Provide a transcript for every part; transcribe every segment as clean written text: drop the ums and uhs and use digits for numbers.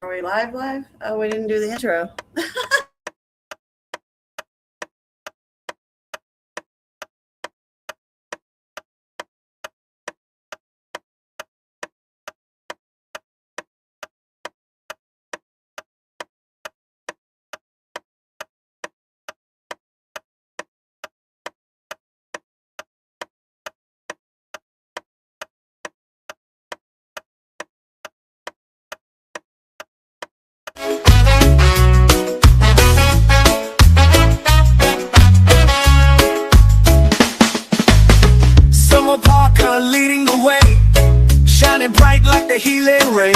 Are we live? Oh, we didn't do the intro. Leading the way, shining bright like the healing rays.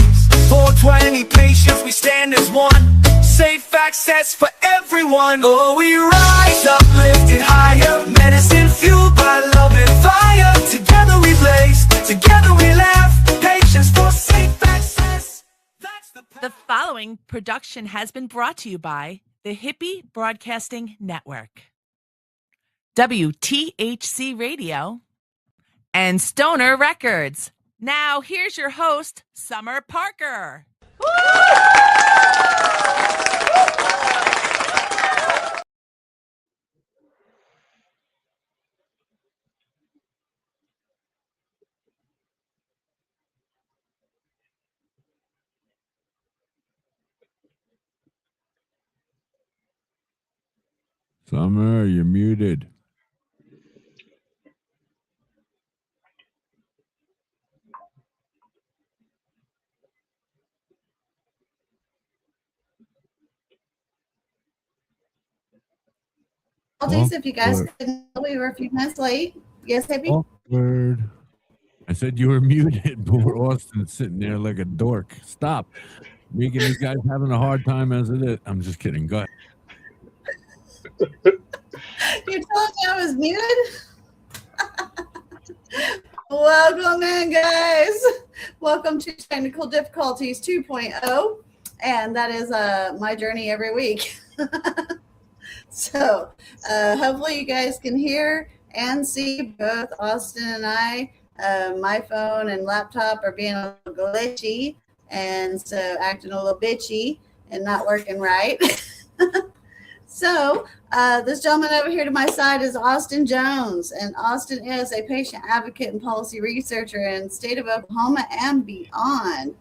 420 patients, we stand as one. Safe access for everyone. Oh, we rise up, lifted higher. Medicine fueled by love and fire. Together we blaze, together we laugh. Patients for safe access. That's the following production has been brought to you by the Hippie Broadcasting Network, WTHC Radio, and Stoner Records. Now, here's your host, Summer Parker. Summer, you're muted. Apologies if you guys couldn't tell, we were a few minutes late. Yes, Hippie? Awkward. I said you were muted, but we're Austin sitting there like a dork. Stop making these guys having a hard time as it is. I'm just kidding. Go ahead. You told me I was muted? Welcome in, guys. Welcome to Technical Difficulties 2.0. And that is my journey every week. So hopefully you guys can hear and see both Austin and I. My phone and laptop are being a little glitchy, and so acting a little bitchy and not working right. So this gentleman over here to my side is Austin Jones, and Austin is a patient advocate and policy researcher in the state of Oklahoma and beyond.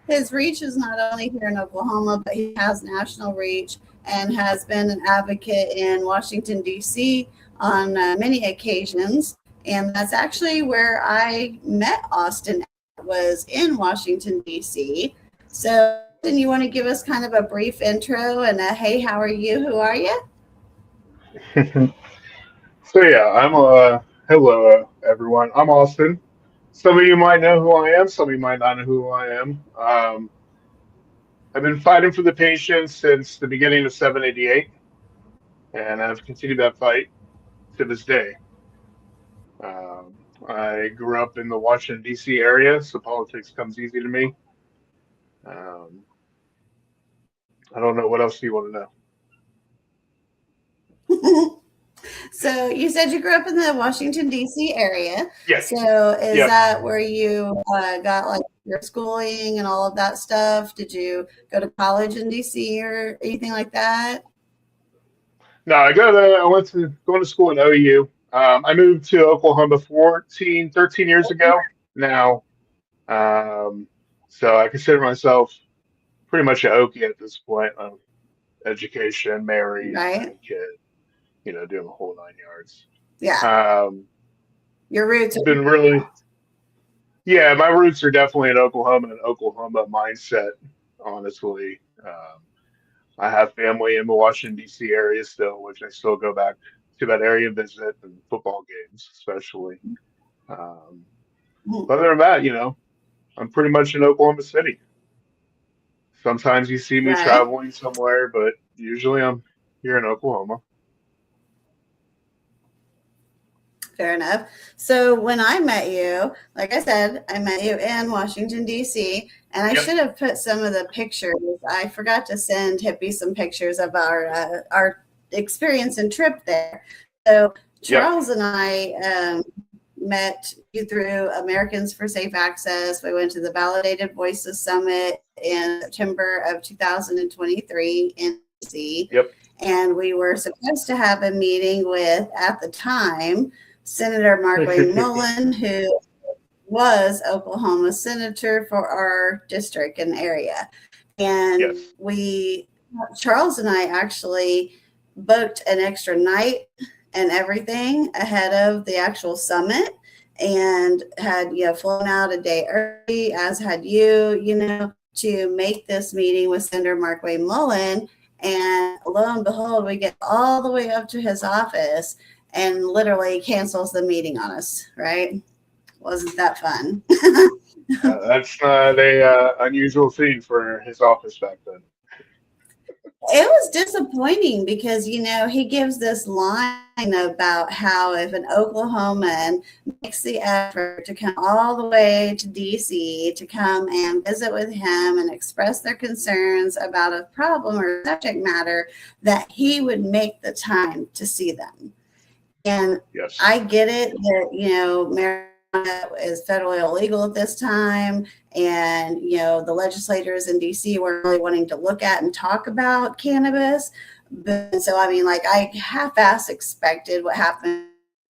His reach is not only here in Oklahoma, but he has national reach and has been an advocate in Washington, D.C. on many occasions. And that's actually where I met Austin, was in Washington, D.C. So, Austin, you want to give us kind of a brief intro and a, hey, how are you? Who are you? So, yeah, hello, everyone. I'm Austin. Some of you might know who I am. Some of you might not know who I am. I've been fighting for the patients since the beginning of 788, and I've continued that fight to this day. I grew up in the Washington, D.C. area, so politics comes easy to me. I don't know. What else do you want to know? So you said you grew up in the Washington, D.C. area. Yes. So is that where you got like your schooling and all of that stuff? Did you go to college in D.C. or anything like that? No, I went to going to school in OU. I moved to Oklahoma 13 years ago now. So I consider myself pretty much an Okie at this point. Education, married, right. Kid, doing the whole 9 yards. Yeah. Your roots have been really, my roots are definitely in Oklahoma and Oklahoma mindset, honestly. I have family in the Washington, D.C. area still, which I still go back to that area visit and football games, especially. Other than that, I'm pretty much in Oklahoma City. Sometimes you see me traveling somewhere, but usually I'm here in Oklahoma. Fair enough. So when I met you, like I said, I met you in Washington, D.C., and I Yep. should have put some of the pictures. I forgot to send Hippie some pictures of our experience and trip there. So Charles and I met you through Americans for Safe Access. We went to the Validated Voices Summit in September of 2023 in D.C. Yep. And we were supposed to have a meeting with, at the time, Senator Mark Wayne Mullen, who was Oklahoma senator for our district and area. And Charles and I actually booked an extra night and everything ahead of the actual summit, and had flown out a day early, as had you, to make this meeting with Senator Mark Wayne Mullen. And lo and behold, we get all the way up to his office and literally cancels the meeting on us, right? Wasn't that fun? That's not a unusual thing for his office back then. It was disappointing because, he gives this line about how if an Oklahoman makes the effort to come all the way to DC to come and visit with him and express their concerns about a problem or subject matter, that he would make the time to see them. And yes. I get it that, marijuana is federally illegal at this time. And, the legislators in DC were really wanting to look at and talk about cannabis. But so, I half-ass expected what happened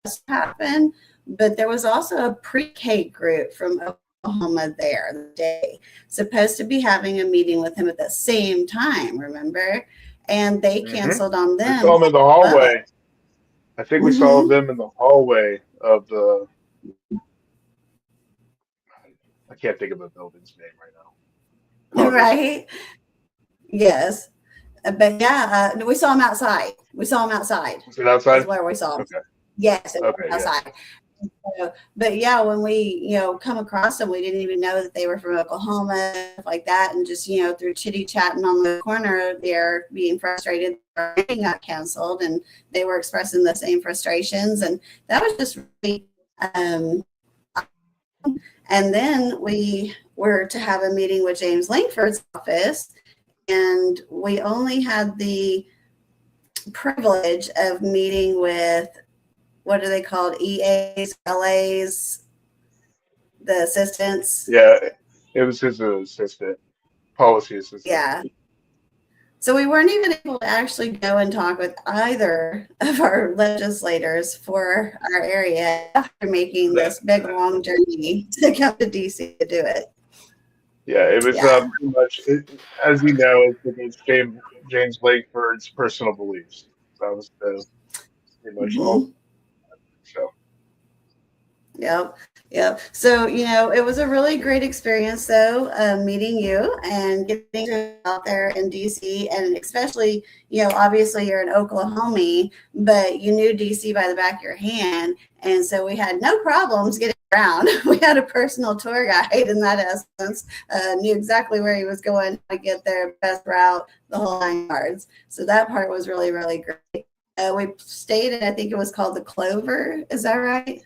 to happen. But there was also a pre-K group from Oklahoma there the day, supposed to be having a meeting with him at the same time, remember? And they canceled on them. We saw them in the hallway. I think we saw them in the hallway of the... I can't think of the building's name right now. Right? Yes. But yeah, we saw him outside. Was it outside? That's where we saw him. Okay. Yes, outside. So, but yeah, when we, come across them, we didn't even know that they were from Oklahoma, stuff like that. And just, through chitty chatting on the corner, they're being frustrated. Their meeting got canceled, and they were expressing the same frustrations. And that was just really, and then we were to have a meeting with James Langford's office, and we only had the privilege of meeting with, what are they called? EAs, LAs, the assistants. Yeah, it was his assistant, policy assistant. Yeah. So we weren't even able to actually go and talk with either of our legislators for our area after making this big, long journey to come to DC to do it. Yeah, it was pretty much, as you know, it's against James Langford's personal beliefs. That was pretty much all. So. Yep. So, it was a really great experience, though, meeting you and getting out there in DC. And especially, obviously you're an Oklahoma, but you knew DC by the back of your hand. And so we had no problems getting around. We had a personal tour guide in that essence, knew exactly where he was going to get there, best route, the whole 9 yards. So that part was really, really great. We stayed in, I think it was called the Clover. Is that right?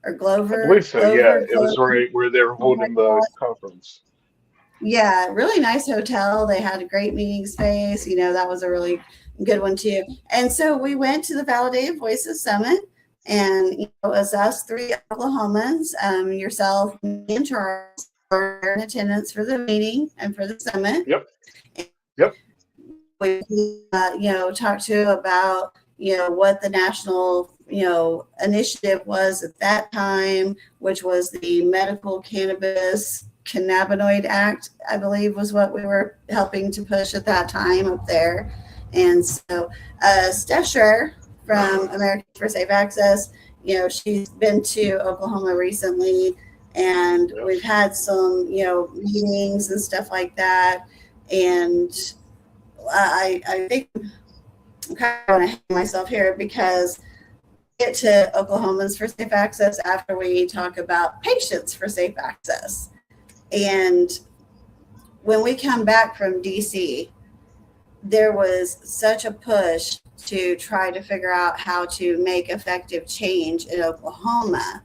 Or Glover? I believe so, Clover, yeah. It was where they were holding the conference. Yeah, really nice hotel. They had a great meeting space. That was a really good one, too. And so we went to the Validated Voices Summit, and it was us 3 Oklahomans, yourself, me, and Charles, were in attendance for the meeting and for the summit. Yep. We, talked to about, what the national, initiative was at that time, which was the Medical Cannabinoid Act, I believe, was what we were helping to push at that time up there. And so Steph Schreier from Americans for Safe Access, she's been to Oklahoma recently, and we've had some, meetings and stuff like that. And I think I'm kind of want to hang myself here because we get to Oklahomans for Safe Access after we talk about patients for safe access. And when we come back from DC, there was such a push to try to figure out how to make effective change in Oklahoma.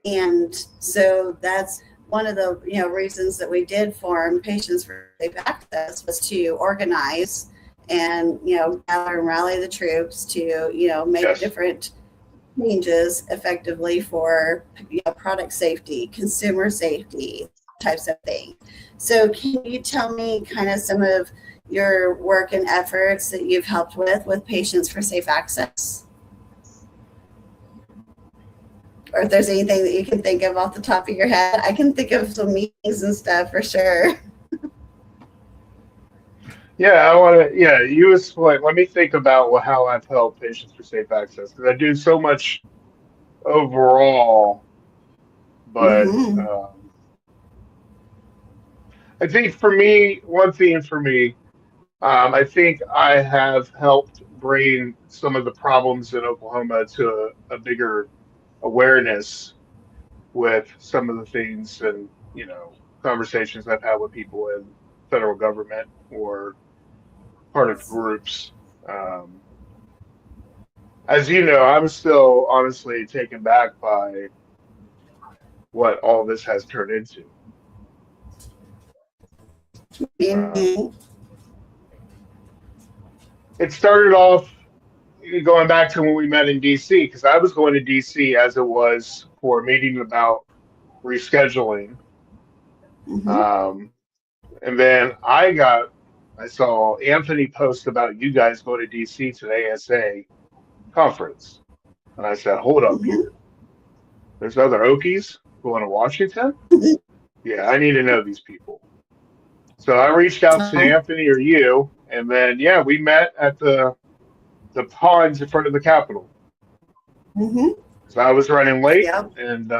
And so that's one of the reasons that we did form Patients for Safe Access, was to organize and gather and rally the troops to make Yes. different changes effectively for product safety, consumer safety, types of things. So can you tell me kind of some of your work and efforts that you've helped with Patients for Safe Access? Or if there's anything that you can think of off the top of your head. I can think of some meetings and stuff for sure. Yeah, I want to. Yeah, you explain. Let me think about how I've helped Patients for Safe Access, because I do so much overall. But Mm-hmm. I think for me, one thing for me, I think I have helped bring some of the problems in Oklahoma to a bigger awareness with some of the things and conversations I've had with people in federal government or part of groups. Um, as you know, I'm still honestly taken back by what all this has turned into. Um, Mm-hmm. it started off going back to when we met in DC, because I was going to DC as it was for a meeting about rescheduling. Mm-hmm. Um, and then I saw Anthony post about you guys going to DC to the ASA conference. And I said, hold up Mm-hmm. here. There's other Okies going to Washington? Yeah, I need to know these people. So I reached out to Anthony or you, and then yeah, we met at the ponds in front of the Capitol. Mm-hmm. So I was running late Yep. and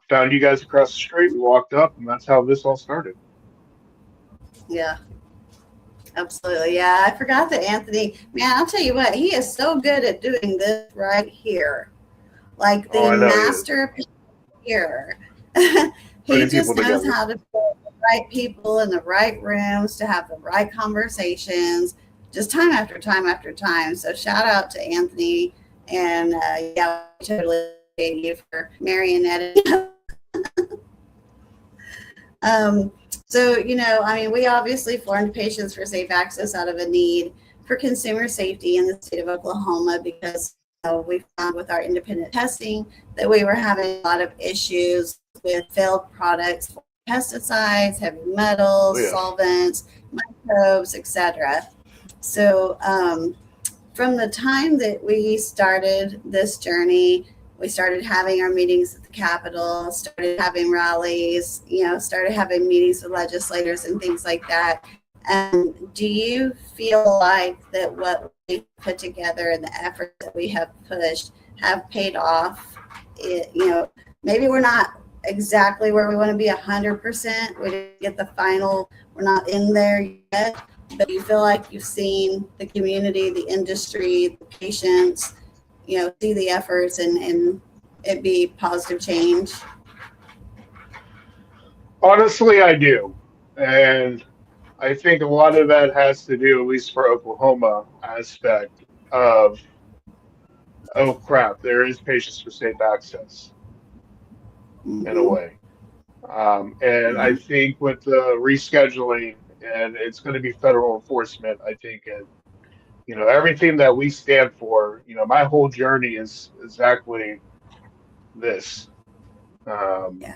found you guys across the street. We walked up, and that's how this all started. Yeah. Absolutely. Yeah. I forgot that Anthony, man, I'll tell you what, he is so good at doing this right here. Like Oh, the I know he is. master here. He Putting just people knows together. how to put the right people in the right rooms to have the right conversations, just time after time after time. So shout out to Anthony, and yeah, we totally appreciate you for marionetting. So, I mean, we obviously formed Patients for Safe Access out of a need for consumer safety in the state of Oklahoma, because we found with our independent testing that we were having a lot of issues with failed products, pesticides, heavy metals, Oh, yeah. solvents, microbes, etc. So from the time that we started this journey, we started having our meetings at the Capitol, started having rallies, started having meetings with legislators and things like that. Do you feel like that what we put together and the effort that we have pushed have paid off? Maybe we're not exactly where we want to be 100%. We didn't get the final, we're not in there yet, but you feel like you've seen the community, the industry, the patients, see the efforts and it be positive change? Honestly, I do. And I think a lot of that has to do, at least for Oklahoma aspect of, oh crap, there is Patients for Safe Access in a Mm-hmm. way. And I think with the rescheduling, and it's going to be federal enforcement, I think, everything that we stand for, my whole journey is exactly this. Yeah.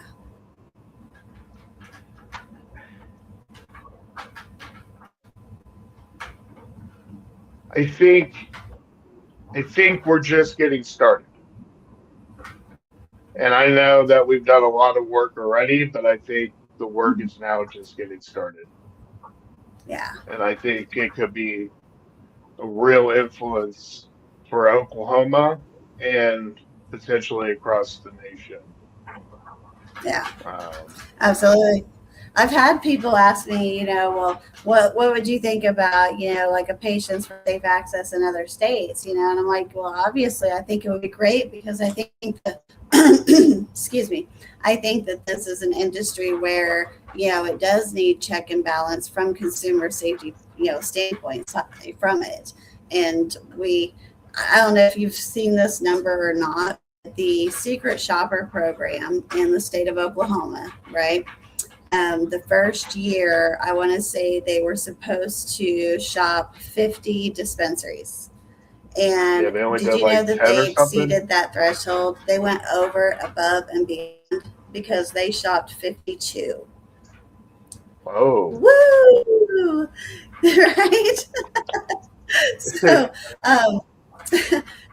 I think we're just getting started. And I know that we've done a lot of work already, but I think the work is now just getting started. Yeah. And I think it could be a real influence for Oklahoma and potentially across the nation. Yeah. Um, Absolutely. I've had people ask me, well, what would you think about, like a Patients for Safe Access in other states, and I'm like, well, obviously, I think it would be great, because I think that, excuse me, I think that this is an industry where, it does need check and balance from consumer safety, standpoints from it. And I don't know if you've seen this number or not, the secret shopper program in the state of Oklahoma, right? The first year, I want to say they were supposed to shop 50 dispensaries. Yeah, And they only did did you know like that 10 or they something. exceeded that threshold? They went over, above, and beyond because they shopped 52. Oh. Woo! Right? So, um,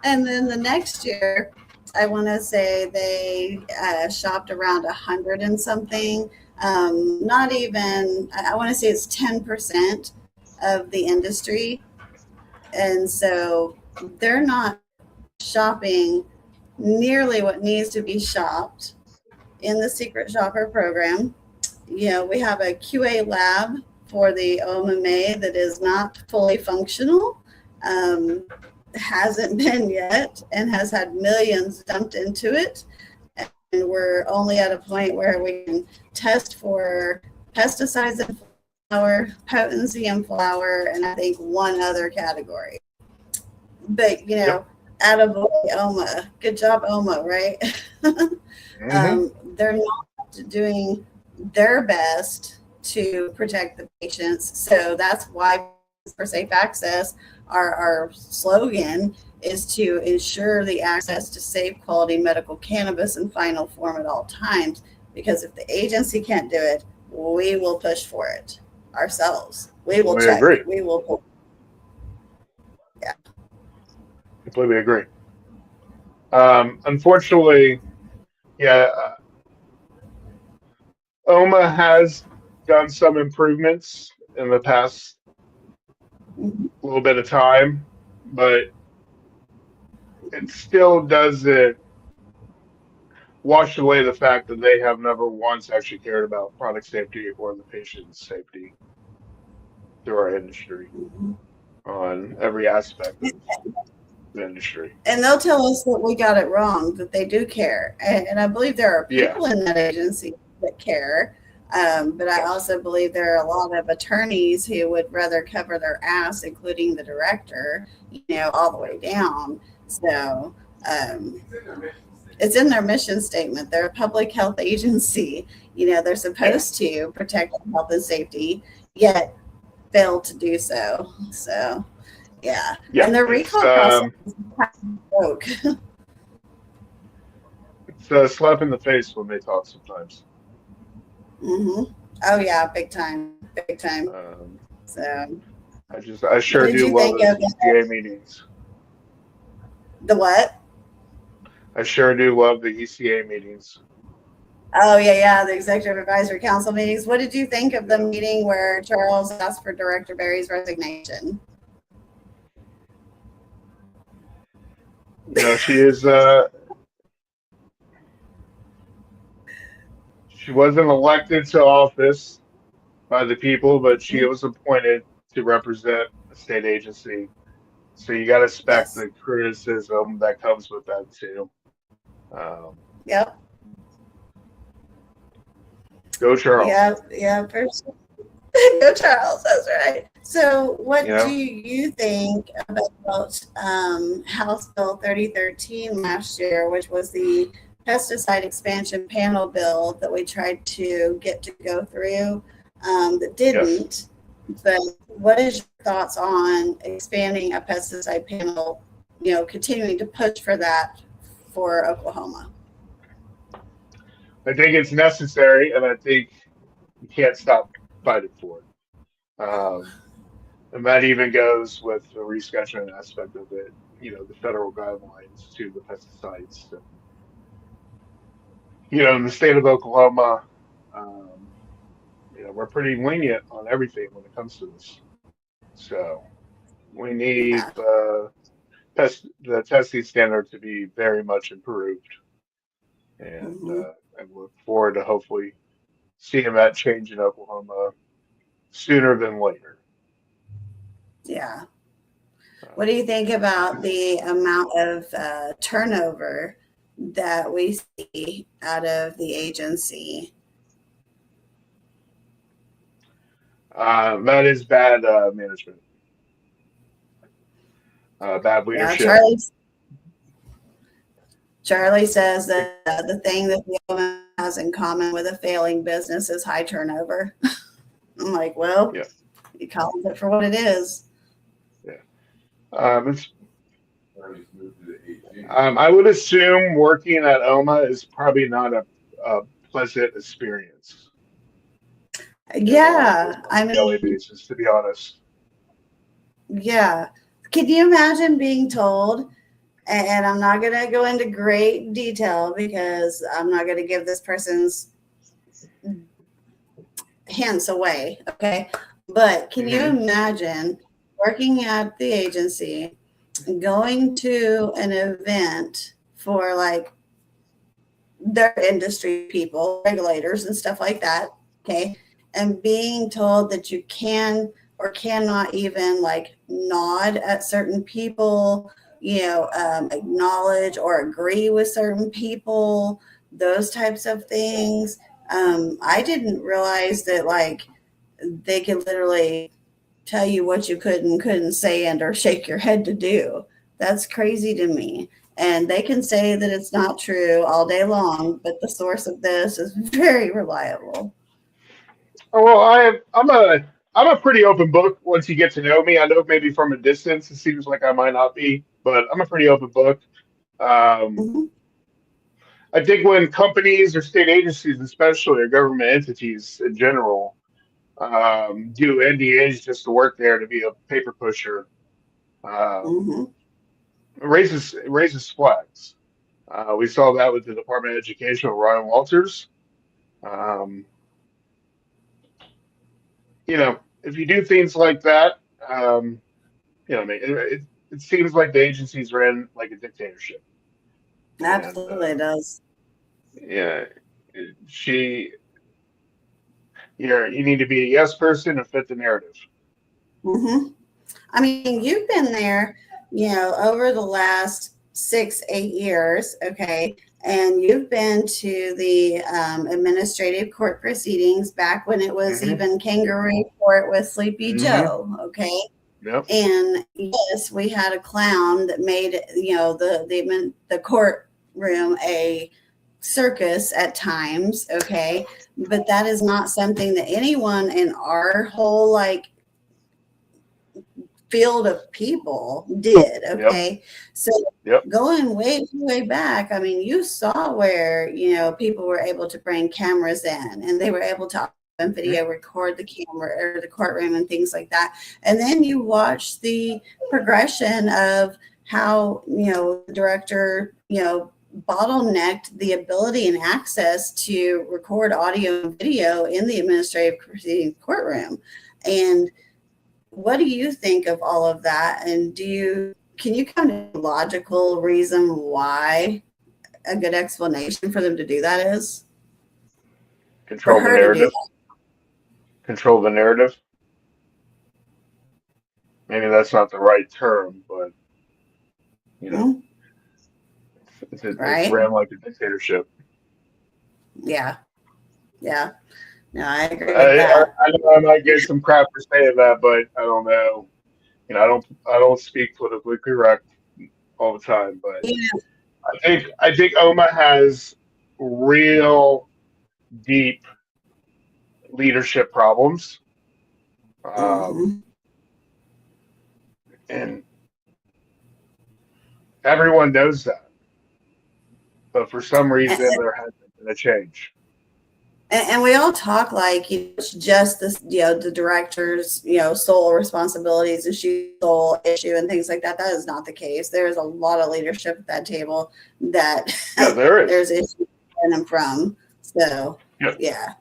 and then the next year, I want to say they shopped around 100 and something. Not even, I want to say it's 10% of the industry. And so they're not shopping nearly what needs to be shopped in the secret shopper program. You know, we have a QA lab for the OMMA that is not fully functional. Hasn't been yet, and has had millions dumped into it. And we're only at a point where we can test for pesticides in flower, potency in flower, and I think one other category. But, you know, attaboy, OMA. Good job, OMA, right? They're not doing their best to protect the patients. So that's why for safe access, our slogan is to ensure the access to safe quality medical cannabis in final form at all times. Because if the agency can't do it, we will push for it ourselves. We will Completely check. agree. We will. Yeah. Completely agree. Unfortunately, yeah, OMA has done some improvements in the past little bit of time, but it still doesn't wash away the fact that they have never once actually cared about product safety or the patient's safety through our industry on every aspect of the industry. And they'll tell us that we got it wrong, that they do care. And I believe there are Yeah. people in that agency that care. But I also believe there are a lot of attorneys who would rather cover their ass, including the director, you know, all the way down. So it's in their mission statement. They're a public health agency. You know, they're supposed to protect health and safety, yet fail to do so. So, yeah. And their recall process is broke. It's a slap in the face when they talk sometimes. Mm-hmm. Oh yeah, big time, big time. So, I sure do love those ECA meetings. The what? I sure do love the ECA meetings. Oh yeah, the Executive Advisory Council meetings. What did you think of the meeting where Charles asked for Director Berry's resignation? You know, she wasn't elected to office by the people, but she was appointed to represent a state agency. So you got to expect the criticism that comes with that too. Yep. Go Charles. Yeah, for sure. Go Charles, that's right. So what do you think about House Bill 3013 last year, which was the pesticide expansion panel bill that we tried to get to go through that didn't? But what is your thoughts on expanding a pesticide panel, you know, continuing to push for that for Oklahoma? I think it's necessary, and I think you can't stop fighting for it. And that even goes with the rescheduling aspect of it, you know, the federal guidelines to the pesticides. And, you know, in the state of Oklahoma, you know, we're pretty lenient on everything when it comes to this. So we need the testing standard to be very much improved, and I look forward to hopefully seeing that change in Oklahoma sooner than later. Yeah. What do you think about the amount of turnover that we see out of the agency? That is bad management. bad Yeah, leadership. Charlie says that the thing that the woman has in common with a failing business is high turnover. I'm like, well, Yeah, you call it for what it is. yeah. I would assume working at OMA is probably not a pleasant experience. There's a lot of this Yeah, on I a daily mean, basis, to be honest. yeah. Can you imagine being told, and I'm not going to go into great detail because I'm not going to give this person's hints away, okay? But can you Mm-hmm. imagine working at the agency, going to an event for like their industry people, regulators, and stuff like that, okay? And being told that you can or cannot even like nod at certain people, acknowledge or agree with certain people, those types of things. I didn't realize that like they could literally tell you what you could and couldn't say and or shake your head to do. That's crazy to me. And they can say that it's not true all day long, but the source of this is very reliable. Oh, well, I'm a pretty open book once you get to know me. I know maybe from a distance it seems like I might not be, but I'm a pretty open book. Um, Mhm. I think when companies or state agencies, especially or government entities in general, do NDAs just to work there to be a paper pusher, um, Mhm. it raises flags. We saw that with the Department of Education with Ryan Walters. Um, if you do things like that, I mean, it seems like the agencies ran like a dictatorship, and Absolutely it does. yeah, she, you need to be a yes person and fit the narrative. Mhm. I mean, you've been there, over the last 6, 8 years, okay, and you've been to the administrative court proceedings back when it was Hmm. even kangaroo court with Sleepy Hmm. Joe, okay. Yep. And yes, we had a clown that made the courtroom a circus at times, okay. But that is not something that anyone in our whole like field of people did, Yep. okay. So Yep. going way back, I mean, you saw where people were able to bring cameras in and they were able to and Hmm. video record the camera or the courtroom and things like that. And then you watch the progression of how the director bottlenecked the ability and access to record audio and video in the administrative proceeding courtroom. And what do you think of all of that? And can you come to a logical reason why a good explanation for them to do that is? For Control the her to do narrative. that. Control the narrative. Maybe that's not the right term, but you know, Hmm? it's Right? ran like a dictatorship. Yeah. Yeah. No, I agree with I, that. I know I might get some crap for saying that, but I don't know. I don't speak politically correct all the time, but Yeah. I think OMA has real deep leadership problems, um, Hmm. and everyone knows that. But for some And, reason, there hasn't been a change. and we all talk like it's just this, the director's, sole responsibilities, issue, sole issue, and things like that. That is not the case. There's a lot of leadership at that table that Yeah, there is. there's issues and from. So, Yeah. yeah.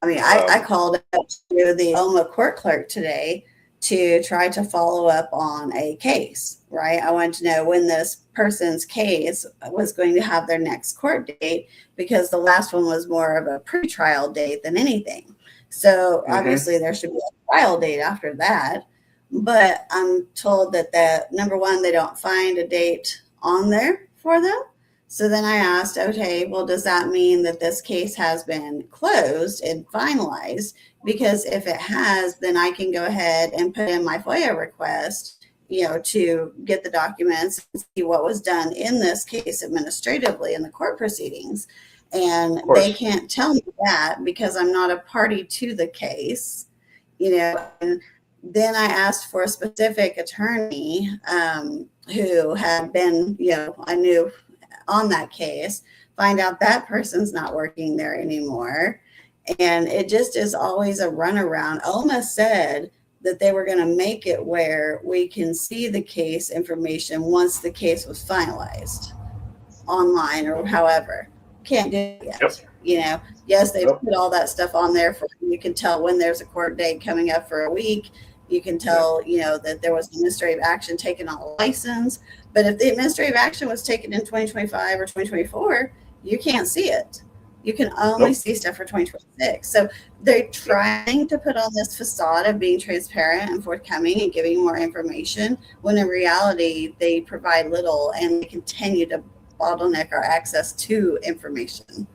I mean, I Um, called up to the OMA court clerk today to try to follow up on a case, right? I wanted to know when this person's case was going to have their next court date because the last one was more of a pretrial date than anything. So hmm. obviously there should be a trial date after that. But I'm told that number one, they don't find a date on there for them. So then I asked, okay, well, does that mean that this case has been closed and finalized? Because if it has, then I can go ahead and put in my FOIA request to get the documents and see what was done in this case administratively in the court proceedings. And they can't tell me that because I'm not a party to the case, and then I asked for a specific attorney who had been, I knew on that case, find out that person's not working there anymore. And it just is always a runaround. OMA said that they were going to make it where we can see the case information once the case was finalized online or however. Can't do it yet. Yes, they put all that stuff on there for you can tell when there's a court date coming up for a week. You can tell, that there was administrative action taken on a license. But if the administrative action was taken in 2025 or 2024, you can't see it. You can only see stuff for 2026. So they're trying to put on this facade of being transparent and forthcoming and giving more information, when in reality, they provide little and they continue to bottleneck our access to information.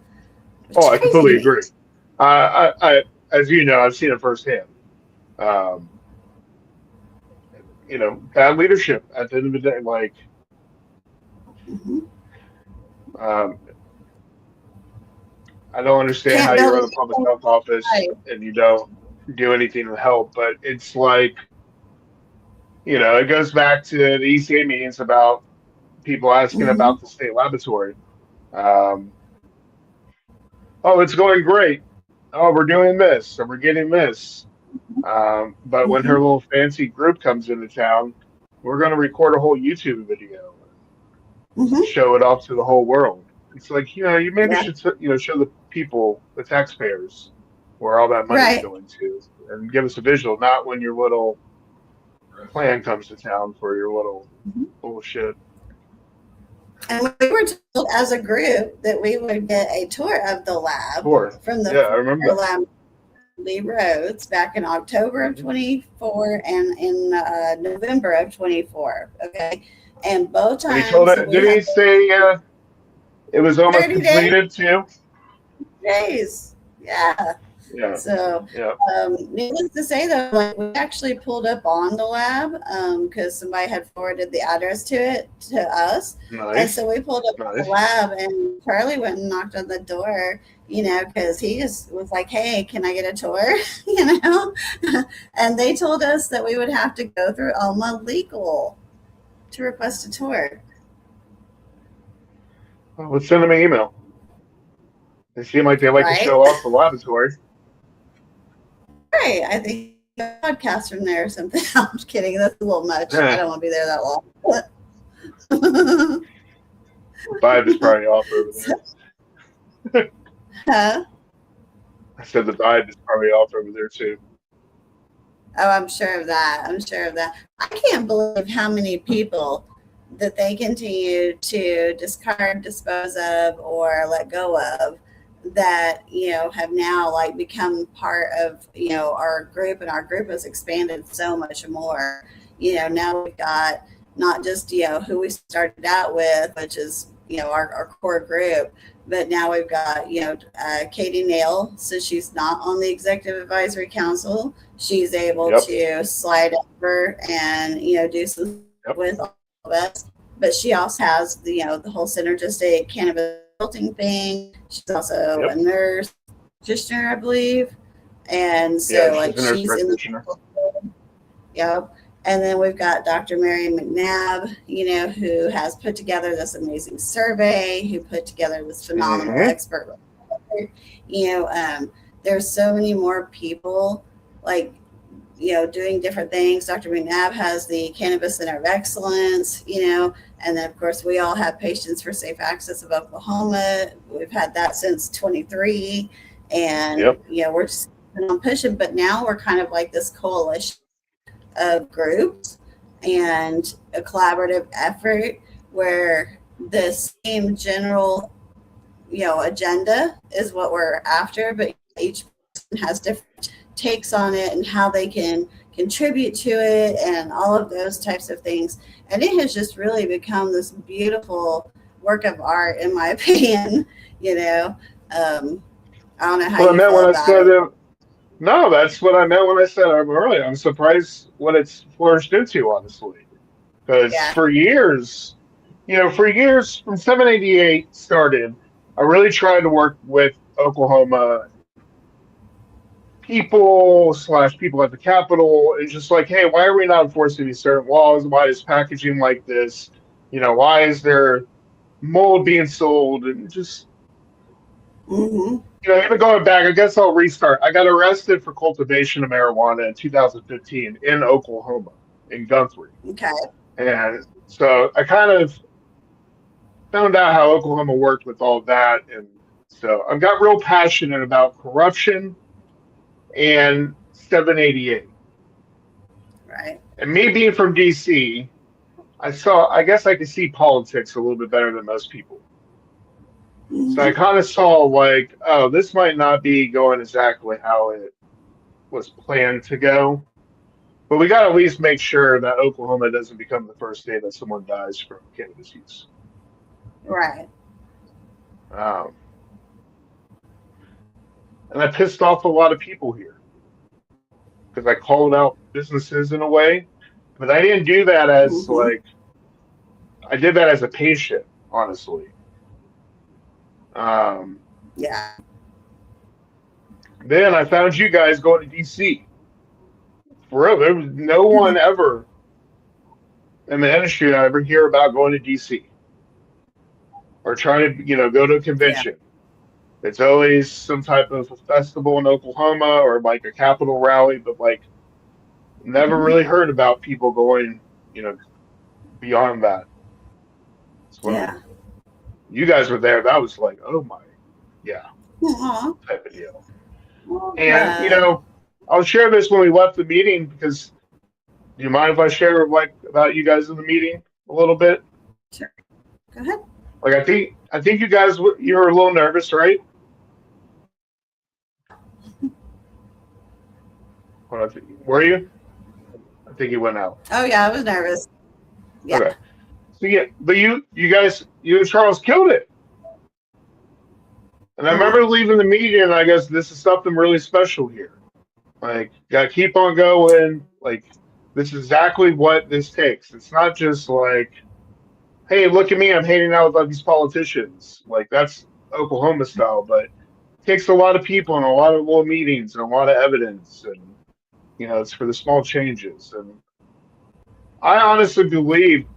I completely agree. I, as you know, I've seen it firsthand. Bad leadership at the end of the day. Like, I don't understand how you run a public health office and you don't do anything to help. But it's like, it goes back to the ECA meetings about people asking about the state laboratory. It's going great. We're doing this and we're getting this. But when her little fancy group comes into town, we're going to record a whole YouTube video and show it off to the whole world. It's like, you maybe should, show the people, the taxpayers, where all that money is going to, and give us a visual, not when your little plan comes to town for your little bullshit. And we were told as a group that we would get a tour of the lab from the I remember lab Lee Rhodes back in October of 24 and in November of 24. Okay. And both times. Did he say it was almost completed too? Days. Yeah. Yeah. So, needless to say, though, we actually pulled up on the lab because somebody had forwarded the address to us. Nice. And so we pulled up on the lab, and Charlie went and knocked on the door, because he just was like, "Hey, can I get a tour?" And they told us that we would have to go through OMA Legal to request a tour. Well, let's send them an email. They seem like they like to show off the laboratory. Right. I think a podcast from there or something. I'm just kidding. That's a little much. I don't want to be there that long. Vibe is probably off over there. Huh? I said the vibe is probably off over there too. Oh, I'm sure of that. I can't believe how many people that they continue to discard, dispose of, or let go of that, have now become part of, our group, and our group has expanded so much more. Now we've got not just, who we started out with, which is, our core group, but now we've got, Katie Nail. So she's not on the Executive Advisory Council. She's able to slide over and, do some with all of us. But she also has the whole synergistic cannabis consulting thing. She's also a nurse practitioner, I believe. And so she's in the And then we've got Dr. Mary McNabb, who has put together this amazing survey, who put together this phenomenal expert report. There's so many more people doing different things. Dr. McNabb has the Cannabis Center of Excellence, and then of course we all have Patients for Safe Access of Oklahoma. We've had that since 23, and we're just pushing. But now we're kind of like this coalition of groups and a collaborative effort where the same general, agenda is what we're after, but each person has different takes on it and how they can contribute to it and all of those types of things. And it has just really become this beautiful work of art, in my opinion. I don't know how you feel about it. No, that's what I meant when I said earlier. I'm surprised what it's flourished into, honestly. Because Yeah. for years, from 788 started, I really tried to work with Oklahoma people at the Capitol, and just like, hey, why are we not enforcing these certain laws? Why is packaging like this? Why is there mold being sold? And just, Hmm. even going back, I guess I'll restart. I got arrested for cultivation of marijuana in 2015 in Oklahoma, in Guthrie. Okay. And so I kind of found out how Oklahoma worked with all that. And so I've got real passionate about corruption and 788. Right. And me being from DC, I guess I could see politics a little bit better than most people. So I Hmm. kind of saw like, oh, this might not be going exactly how it was planned to go. But we got to at least make sure that Oklahoma doesn't become the first state that someone dies from cannabis use. Right. Um, and I pissed off a lot of people here because I called out businesses in a way, but I didn't do that as Hmm. like, I did that as a patient, honestly. Um, Yeah. then I found you guys going to DC. For real, there was no one ever in the industry I ever hear about going to DC or trying to, go to a Yeah. convention. It's always some type of a festival in Oklahoma or like a Capitol rally, but like never Hmm. really heard about people going, beyond that. So when Yeah. you guys were there, that was like, oh my, yeah, Aw. type of deal. Well, And good. I'll share this when we left the meeting because do you mind if I share like about you guys in the meeting a little bit? Sure. Go ahead. Like I think you guys you were a little nervous, right? Were you? I think you went out. Oh yeah, I was nervous. Yeah. Okay. So yeah, but you and Charles killed it. And I Uh-huh. remember leaving the meeting, and I guess this is something really special here. Like, gotta keep on going. Like, this is exactly what this takes. It's not just like, hey, look at me, I'm hanging out with all these politicians. Like, that's Oklahoma style, but it takes a lot of people and a lot of little meetings and a lot of evidence. And, it's for the small changes. And I honestly believe,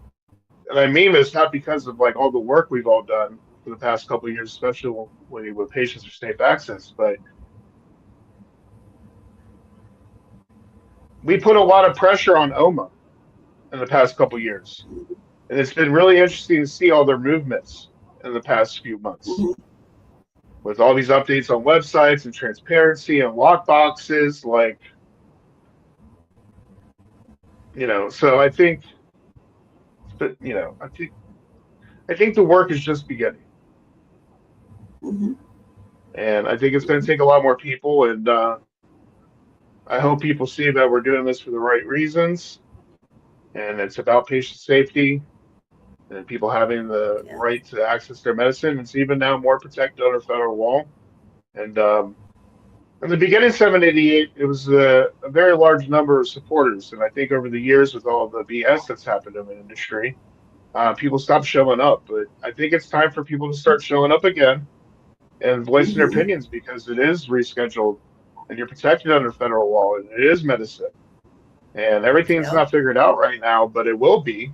and I mean this not because of like all the work we've all done for the past couple of years, especially with patients for safe access, but we put a lot of pressure on OMA in the past couple of years. And it's been really interesting to see all their movements in the past few months Hmm. with all these updates on websites and transparency and lock boxes. Like, so I think, but, I think the work is just beginning. Hmm. And I think it's going to take a lot more people. And I hope people see that we're doing this for the right reasons. And it's about patient safety and people having the Yeah. right to access their medicine. It's even now more protected under federal law. And in the beginning, 788, it was a very large number of supporters. And I think over the years, with all the BS that's happened in the industry, people stopped showing up. But I think it's time for people to start showing up again and voicing their Hmm. opinions because it is rescheduled and you're protected under federal law and it is medicine. And everything's Yep. not figured out right now, but it will be.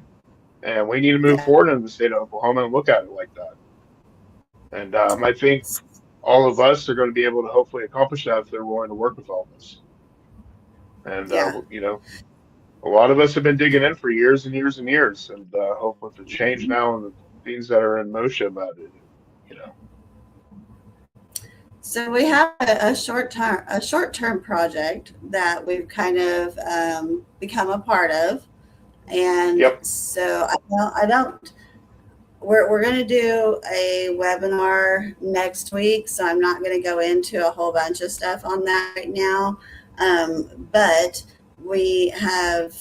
And we need to move Yeah. forward in the state of Oklahoma and look at it like that. And I think all of us are going to be able to hopefully accomplish that if they're willing to work with all of us. And Yeah. a lot of us have been digging in for years and years and years, and hope with the change now and the things that are in motion that you know. So we have a short term project that we've kind of become a part of, and Yep. so I don't. We're going to do a webinar next week, so I'm not going to go into a whole bunch of stuff on that right now. But we have,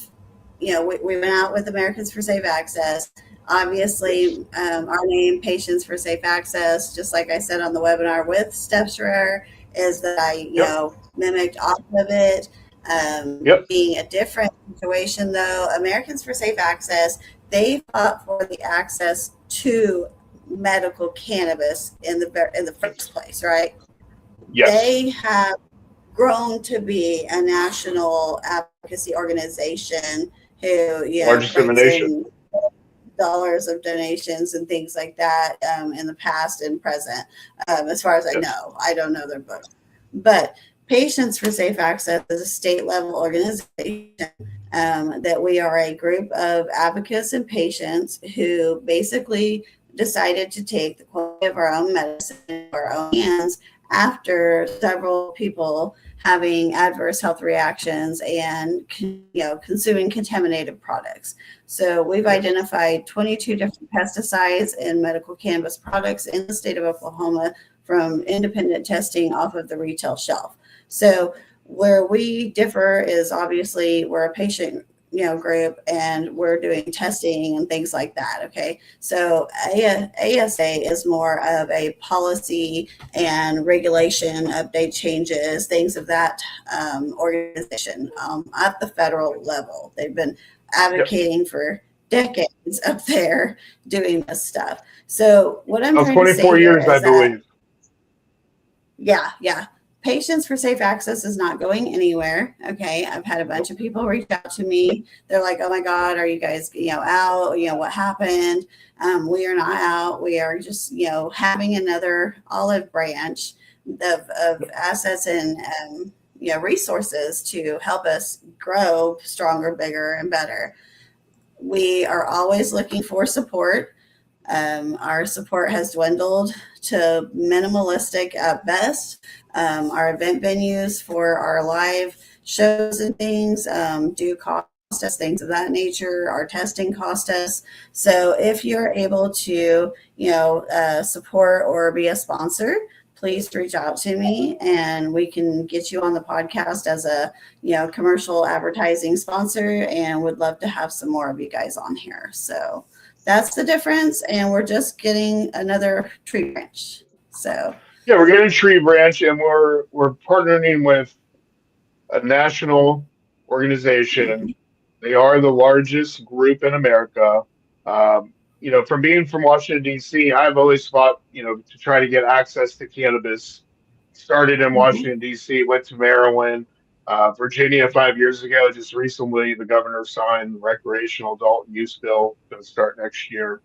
we went out with Americans for Safe Access. Yes. Obviously, our name, Patients for Safe Access, just like I said on the webinar with Steph Schreier, is that I, Yep. mimicked off of it. Yep. Being a different situation, though, Americans for Safe Access, they fought for the access to medical cannabis in the first place, right? Yes. They have grown to be a national advocacy organization who, Largest in the brings nation. in dollars of donations and things like that in the past and present. As far as I Yes. know, I don't know their books, but Patients for Safe Access is a state level organization that we are a group of advocates and patients who basically decided to take the quality of our own medicine in our own hands after several people having adverse health reactions and consuming contaminated products. So we've identified 22 different pesticides and medical cannabis products in the state of Oklahoma from independent testing off of the retail shelf. So where we differ is obviously we're a patient group and we're doing testing and things like that. Okay. So ASA is more of a policy and regulation update changes, things of that organization at the federal level. They've been advocating for decades up there doing this stuff. So what I'm trying to say 24 here years, I is that, believe. yeah. Patients for Safe Access is not going anywhere. Okay. I've had a bunch of people reach out to me. They're like, oh my God, are you guys, out? What happened? We are not out. We are just, having another olive branch of assets and, resources to help us grow stronger, bigger, and better. We are always looking for support. Our support has dwindled to minimalistic at best. Our event venues for our live shows and things do cost us, things of that nature. Our testing cost us. So if you're able to, support or be a sponsor, please reach out to me and we can get you on the podcast as a, commercial advertising sponsor, and would love to have some more of you guys on here. So that's the difference. And we're just getting another tree branch. So Yeah, we're getting a tree branch, and we're partnering with a national organization. They are the largest group in America. From being from Washington D.C., I've always fought, to try to get access to cannabis. Started in Washington D.C., went to Maryland, Virginia 5 years ago. Just recently, the governor signed the recreational adult use bill, going to start next year.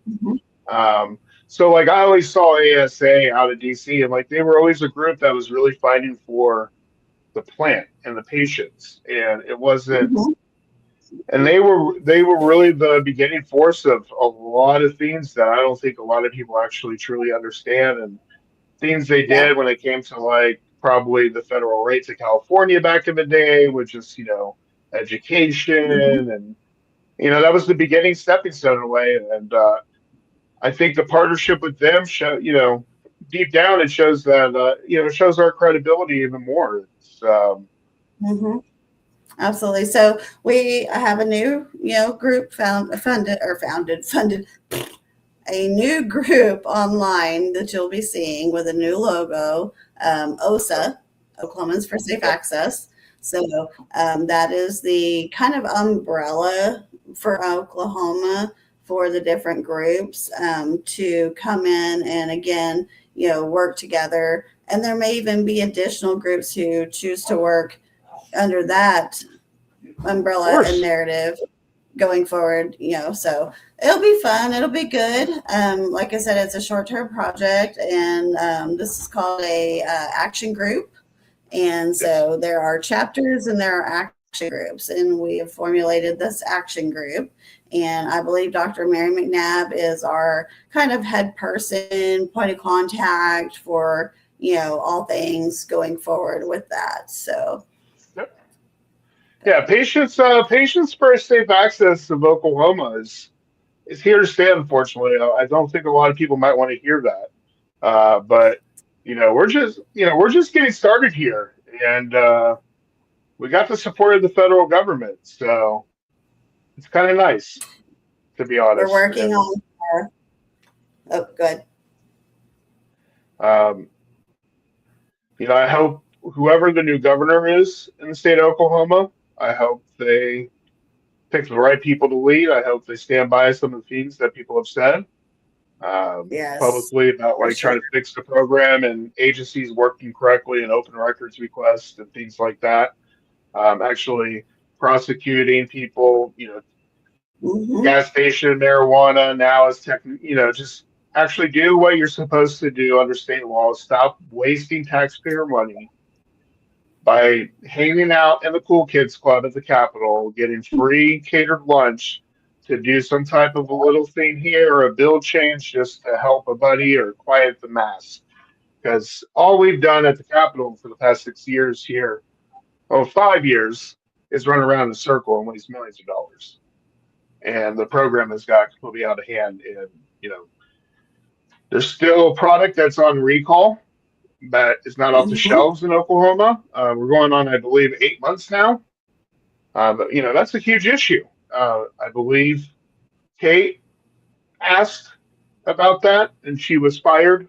So like I always saw ASA out of DC, and like they were always a group that was really fighting for the plant and the patients, and it wasn't. And they were really the beginning force of a lot of things that I don't think a lot of people actually truly understand, and things they yeah. did when it came to like probably the federal rates of California back in the day, which is education, and that was the beginning stepping stone in a way, and I think the partnership with them deep down it shows that it shows our credibility even more. It's, Absolutely. So we have a new, group funded, a new group online that you'll be seeing with a new logo, OSA, Oklahomans for Safe Access. So that is the kind of umbrella for Oklahoma for the different groups to come in and again, work together. And there may even be additional groups who choose to work under that umbrella and narrative going forward, so it'll be fun. It'll be good. Like I said, it's a short-term project, and this is called a action group. And so there are chapters and there are action groups, and we have formulated this action group. And I believe Dr. Mary McNabb is our kind of head person, point of contact for, all things going forward with that. So yeah, patients for safe access of Oklahoma is here to stay. Unfortunately, I don't think a lot of people might want to hear that, but we're just getting started here, and we got the support of the federal government, so it's kind of nice, to be honest. We're working on. Oh, good. I hope whoever the new governor is in the state of Oklahoma, I hope they pick the right people to lead. I hope they stand by some of the things that people have said Yes, publicly about for like sure. trying to fix the program and agencies working correctly and open records requests and things like that. Actually prosecuting people, Hmm. gas station marijuana now is just actually do what you're supposed to do under state law. Stop wasting taxpayer money by hanging out in the cool kids club at the Capitol, getting free catered lunch to do some type of a little thing here or a bill change just to help a buddy or quiet the mass. Because all we've done at the Capitol for the past 6 years here, 5 years, is run around in a circle and waste millions of dollars. And the program has got completely out of hand. And, there's still a product that's on recall that is not off the Hmm. shelves in Oklahoma. We're going on, I believe, 8 months now. But that's a huge issue. I believe Kate asked about that, and she was fired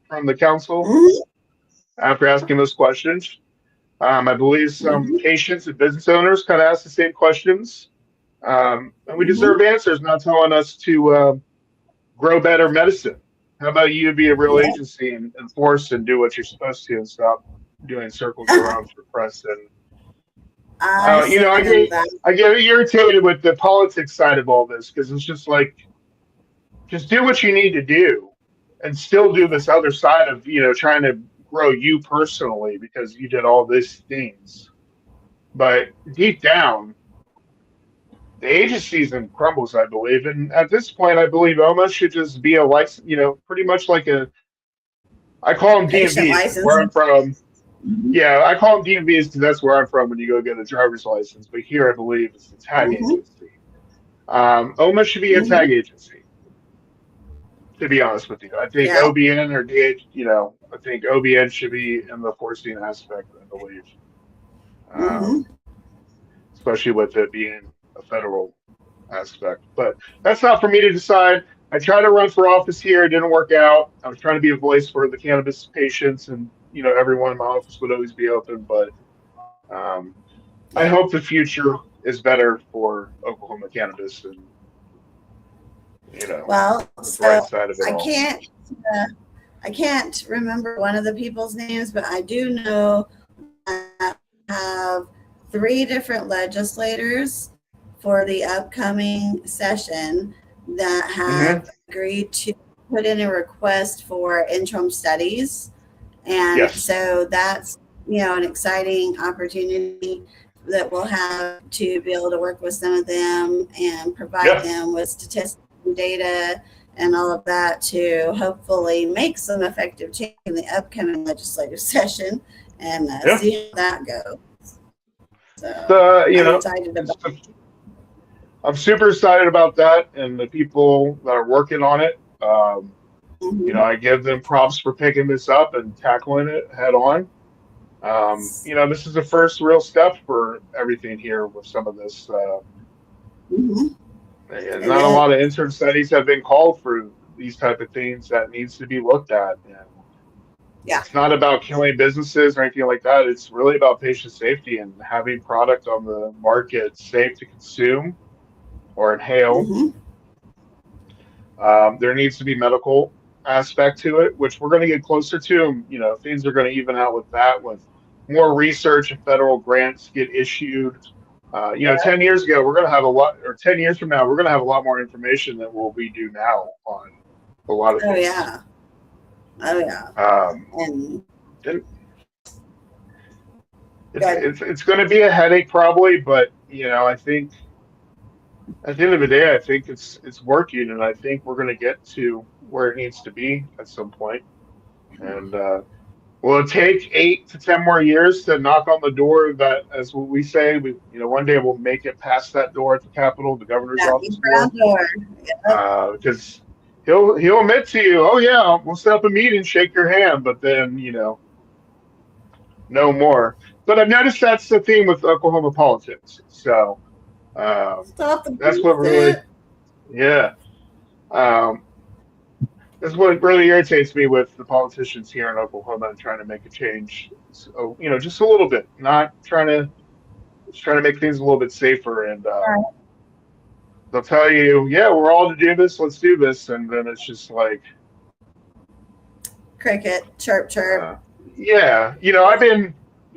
from the council Hmm. after asking those questions. I believe some Hmm. patients and business owners kind of asked the same questions, and we Hmm. deserve answers, not telling us to grow better medicine. How about you be a real Yeah. agency and enforce and do what you're supposed to and stop doing circles around for press and I I second get that. I get irritated with the politics side of all this because it's just like just do what you need to do and still do this other side of trying to grow you personally because you did all these things. But deep down, the agency's in crumbles, I believe. And at this point, I believe OMA should just be a license, pretty much like I call them Patient DMVs because where I'm licensing. from, Hmm. yeah, I call them DMVs because that's where I'm from when you go get a driver's license. But here, I believe it's the tag Hmm. agency. OMA should be a Hmm. tag agency, to be honest with you. I think Yeah. OBN or DH, I think OBN should be in the forcing aspect, I believe, Hmm. um, especially with it being a federal aspect. But that's not for me to decide. I tried to run for office here. It didn't work out. I was trying to be a voice for the cannabis patients, and everyone in my office would always be open. But um, I Yeah. hope the future is better for Oklahoma cannabis and Well, the bright so side of it I all. can't uh, I can't remember one of the people's names, but I do know that we have three different legislators for the upcoming session that Hmm. have agreed to put in a request for interim studies. And Yes. so that's, an exciting opportunity that we'll have to be able to work with some of them and provide Yeah. them with statistics and data and all of that to hopefully make some effective change in the upcoming legislative session and Yeah. see how that goes. So The I'm excited about I'm super excited about that and the people that are working on it. it. Mhm. I give them props for picking this up and tackling it head on. This is the first real step for everything here with some of this. Mhm. And It not a is. lot of interim studies have been called for these type of things that needs to be looked at. And Yeah. it's not about killing businesses or anything like that. It's really about patient safety and having product on the market safe to consume or inhale. Hmm. There needs to be medical aspect to it, which we're going to get closer to. And, things are going to even out with that, with more research and federal grants get issued. 10 years ago, we're going to have a lot, or 10 years from now, we're going to have a lot more information than what we do now on a lot of Oh things. yeah. Oh yeah. Um, And and good. it's going to be a headache probably, but I think at the end of the day, I think it's working, and I think we're going to get to where it needs to be at some point. And will it take 8 to 10 more years to knock on the door that, as we say, one day we'll make it past that door at the Capitol, the governor's That big office brown door, door. Yep. because he'll admit to you, oh yeah, we'll set up a meeting, shake your hand, but then no more. But I've noticed that's the theme with Oklahoma politics. So Stop the that's what really, bullshit. yeah. Um, This is what really irritates me with the politicians here in Oklahoma and trying to make a change. So, just a little bit, not trying to, just trying to make things a little bit safer. And they'll tell you, yeah, we're all to do this, let's do this. And then it's just like, Cricket, chirp, chirp. yeah, the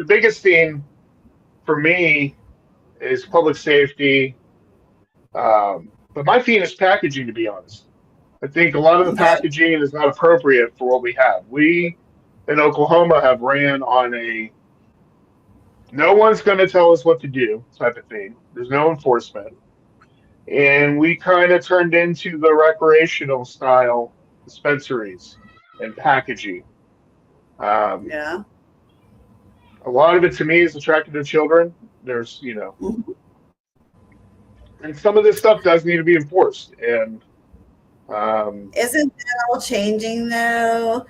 biggest thing for me is public safety. But my theme is packaging, to be honest. I think a lot of the packaging is not appropriate for what we have. We in Oklahoma have ran on a no one's going to tell us what to do type of thing. There's no enforcement. And we kind of turned into the recreational style dispensaries and packaging. Um, Yeah. a lot of it to me is attracted to children. There's, Mhm. and some of this stuff does need to be enforced. And Isn't that all changing though?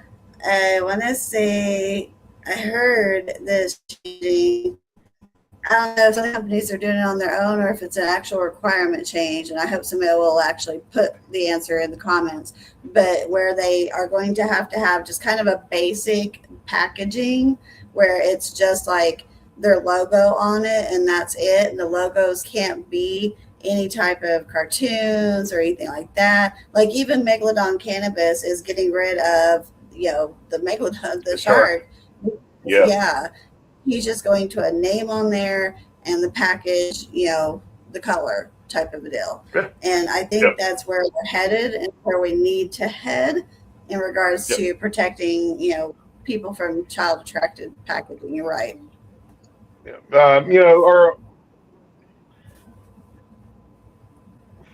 I want to say I heard this changing. I don't know if some companies are doing it on their own or if it's an actual requirement change. And I hope somebody will actually put the answer in the comments. But where they are going to have just kind of a basic packaging where it's just like their logo on it and that's it. And the logos can't be any type of cartoons or anything like that. Like even Megalodon Cannabis is getting rid of, the Megalodon, the shark. Yeah. Yeah. He's just going to a name on there and the package, the color type of a deal. Okay. And I think that's where we're headed and where we need to head in regards to protecting, people from child attracted packaging. You're right. Or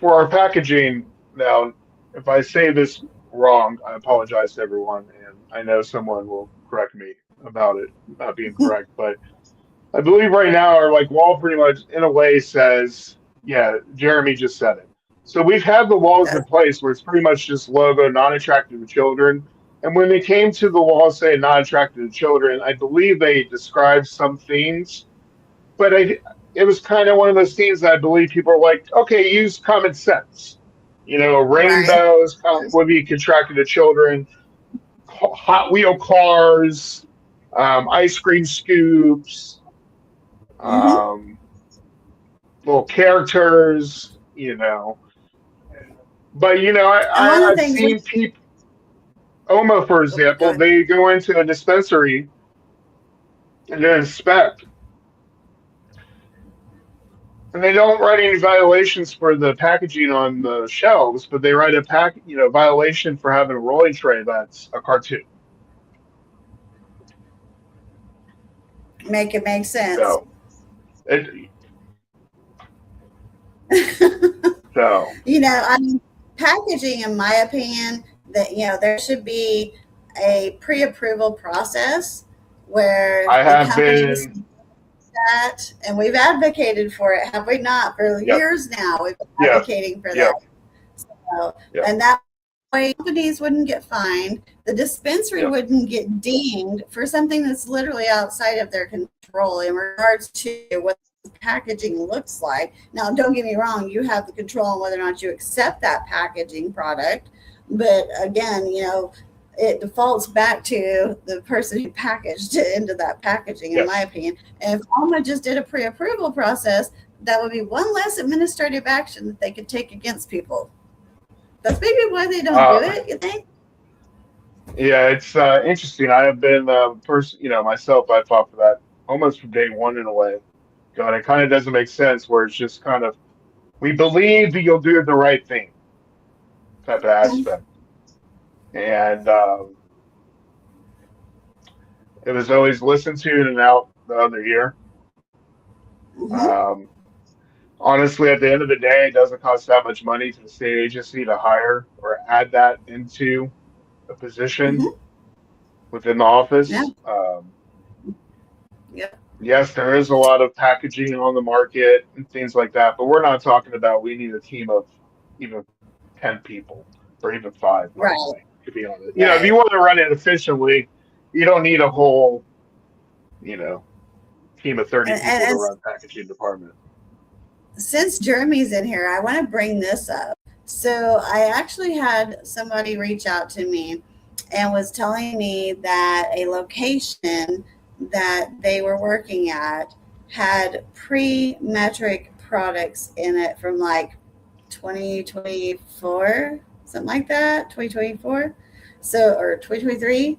for our packaging now, if I say this wrong, I apologize to everyone, and I know someone will correct me about it not being correct, but I believe right now our wall pretty much in a way says, yeah, Jeremy just said it. So we've had the walls in place where it's pretty much just logo, not attractive to children. And when they came to the wall saying not attractive to children, I believe they described some themes, but it was kind of one of those themes that I believe people are like, okay, use common sense. Rainbows would be attracted to children, Hot Wheel cars, ice cream scoops, little characters, But I've seen people, Oma, for example, they go into a dispensary and they inspect, and they don't write any violations for the packaging on the shelves, but they write a violation for having a rolling tray that's a cartoon. Make it make sense. So, packaging, in my opinion, that there should be a pre-approval process where I have been that, and we've advocated for it, have we not? For years now, we've been advocating for that. So, and that way, companies wouldn't get fined. The dispensary wouldn't get dinged for something that's literally outside of their control in regards to what packaging looks like. Now, don't get me wrong, you have the control on whether or not you accept that packaging product, but again, it defaults back to the person who packaged it into that packaging, in my opinion. And if Alma just did a pre-approval process, that would be one less administrative action that they could take against people. That's maybe why they don't do it, you think? Yeah, it's interesting. I have been myself, I fought for that almost from day one in a way. God, it kind of doesn't make sense where it's just kind of, we believe that you'll do the right thing type of aspect. And it was always listened to in and out the other year. Honestly, at the end of the day, it doesn't cost that much money to the state agency to hire or add that into a position within the office. Yes, there is a lot of packaging on the market and things like that, but we're not talking about we need a team of even 10 people or even 5, honestly, to be honest. If you want to run it efficiently, you don't need a whole, team of 30 people to run packaging department. Since Jeremy's in here, I want to bring this up So I actually had somebody reach out to me and was telling me that a location that they were working at had pre-metric products in it from like 2024, something like that, 2024. So, or 2023.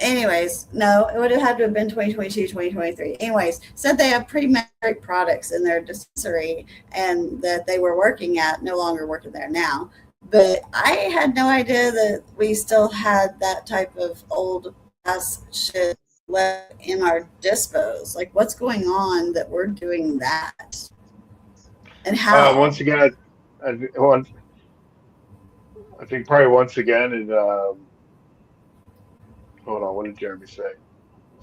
Anyways, no, it would have had to have been 2022, 2023. Anyways, said they have pre-metric products in their dispensary and that they were working at, no longer working there now. But I had no idea that we still had that type of old ass shit left in our dispos. Like, what's going on that we're doing that? And Once how? again, I think probably once again, and hold on, what did Jeremy say?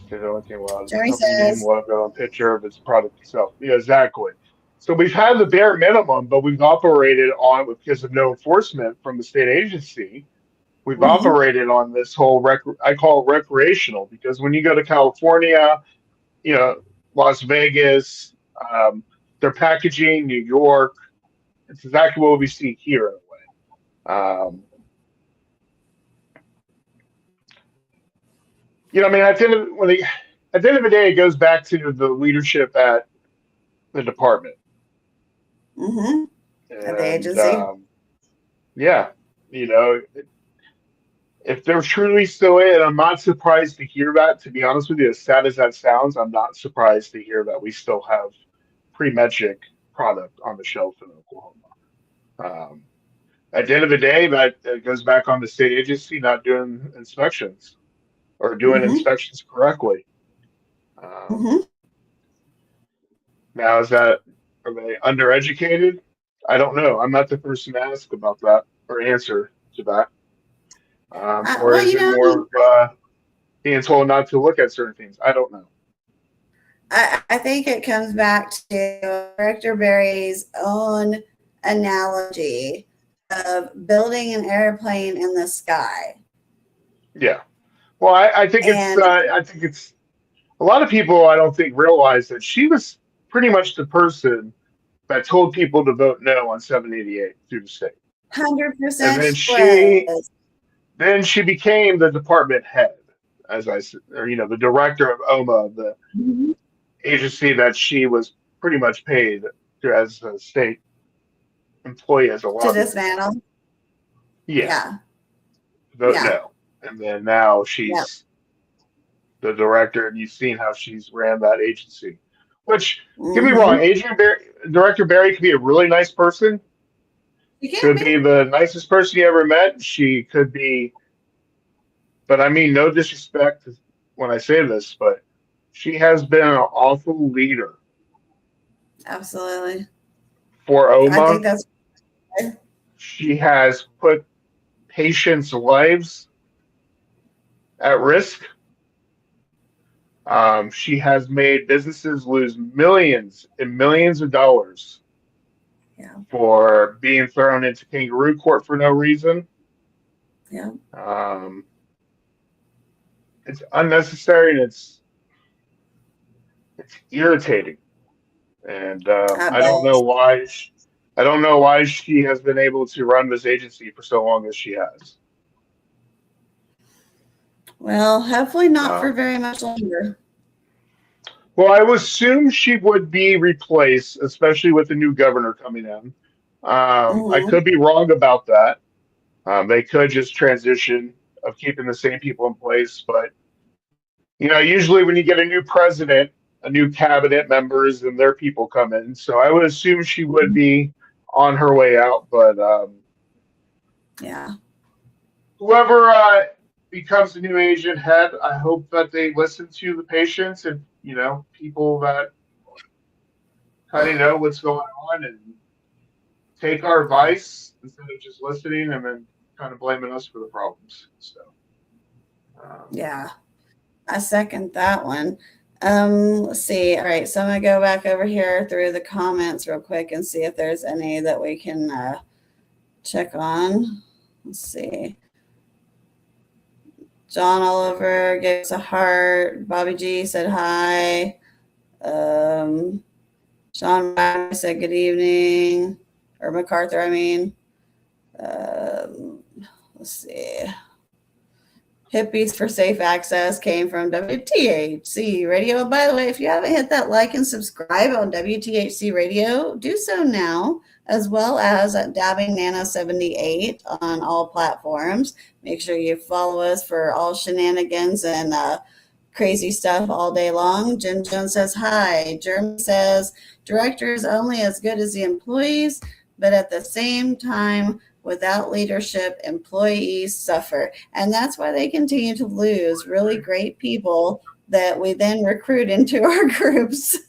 Say the only thing allowed is Jeremy company name, says, logo, and picture of its product itself. Yeah, exactly. So we've had the bare minimum, but we've operated on, because of no enforcement from the state agency, we've mm-hmm, operated on this whole I call it recreational, because when you go to California, you know, Las Vegas, um, their packaging, New York, it's exactly what we see here in a way. I mean, at the end of the day, it goes back to the leadership at the department, mm-hmm, at the and agency. yeah, you know, if they're truly still in, I'm not surprised to hear that. To be honest with you, as sad as that sounds, I'm not surprised to hear that we still have pre-metric product on the shelf in Oklahoma. Um, at the end of the day, that goes back on the state agency not doing inspections or doing Mm-hmm, inspections correctly. Um, mm-hmm. Now, are they undereducated? I don't know. I'm not the person to ask about that or answer to that. Or Well, is you it know, more of being told not to look at certain things? I don't know. I think it comes back to Director Barry's own analogy of building an airplane in the sky. Yeah. Well, And I think it's a lot of people. I don't think realize that she was pretty much the person that told people to vote no on 788 through the state, and 100% she was. then she became the department head, as I said, or the director of OMA, the Mhm. agency that she was pretty much paid to as a state employee as a To lobbyist. dismantle. Yeah, Yeah. vote Yeah. no. And then now Yeah. she's the director, and you've seen how she's ran that agency. Which, get me wrong, Mm-hmm. Director Barry could be a really nice person, You can't could be. be the nicest person you ever met. She could be, but I mean no disrespect when I say this, but she has been an awful leader Absolutely. for I think OMA. that's She has put patients' lives at risk. She has made businesses lose millions and millions of dollars yeah. for being thrown into kangaroo court for no reason. Yeah. Um, it's unnecessary, and it's irritating. And I bet. I don't know why she has been able to run this agency for so long as she has. Well, hopefully not for Um, very much longer. well, I would assume she would be replaced, especially with the new governor coming in. I Mm-hmm. could be wrong about that. They could just transition of keeping the same people in place, but usually when you get a new president, a new cabinet members and their people come in. So I would assume she would be on her way out, but Yeah. whoever becomes the new agent head, I hope that they listen to the patients and people that kind of know what's going on and take our advice instead of just listening and then kind of blaming us for the problems. So, um, Yeah. I second that one. Let's see. All right, so I'm gonna go back over here through the comments real quick and see if there's any that we can check on. Let's see. John Oliver gave us a heart. Bobby G said hi. Sean Wagner said good evening or MacArthur, I mean. Let's see. Hippies for Safe Access came from WTHC Radio. By the way, if you haven't hit that like and subscribe on WTHC Radio, do so now, as well as at Dabbing Nana 78 on all platforms. Make sure you follow us for all shenanigans and crazy stuff all day long. Jim Jones says hi. Jeremy says director is only as good as the employees, but at the same time, without leadership, employees suffer. And that's why they continue to lose really great people that we then recruit into our groups.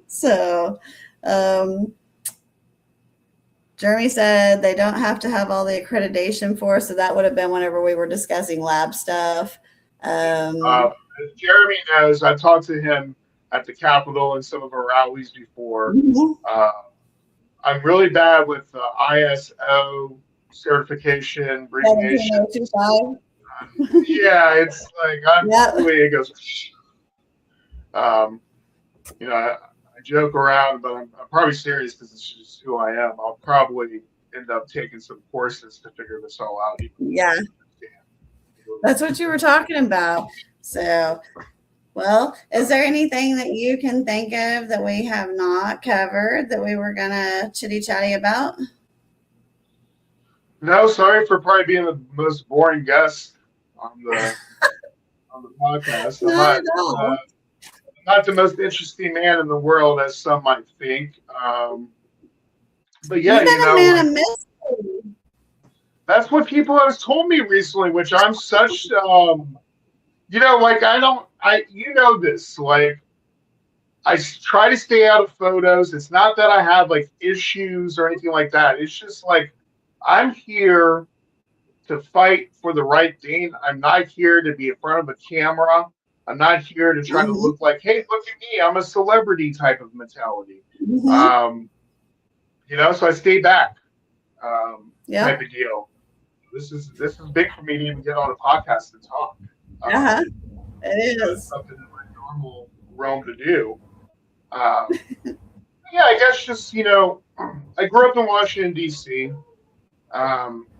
So, Jeremy said they don't have to have all the accreditation for, so that would have been whenever we were discussing lab stuff. Jeremy knows, I talked to him at the Capitol and some of our rallies before. I'm really bad with ISO certification, abbreviation. Yeah, it's like the way it goes. I joke around, but I'm probably serious because it's just who I am. I'll probably end up taking some courses to figure this all out. Yeah, that's what you were talking about. So, well, is there anything that you can think of that we have not covered that we were going to chitty-chatty about? No, sorry for probably being the most boring guest on the podcast. I'm not the most interesting man in the world, as some might think. But yeah, You've been a man of mystery. That's what people have told me recently, which I'm such this, like, I try to stay out of photos. It's not that I have like issues or anything like that. It's just like, I'm here to fight for the right thing. I'm not here to be in front of a camera. I'm not here to try to look like, hey, look at me, I'm a celebrity type of mentality. So I stay back, type of deal. This is big for me to even get on a podcast and talk. It is something in my normal realm to do. I guess just, I grew up in Washington, D.C.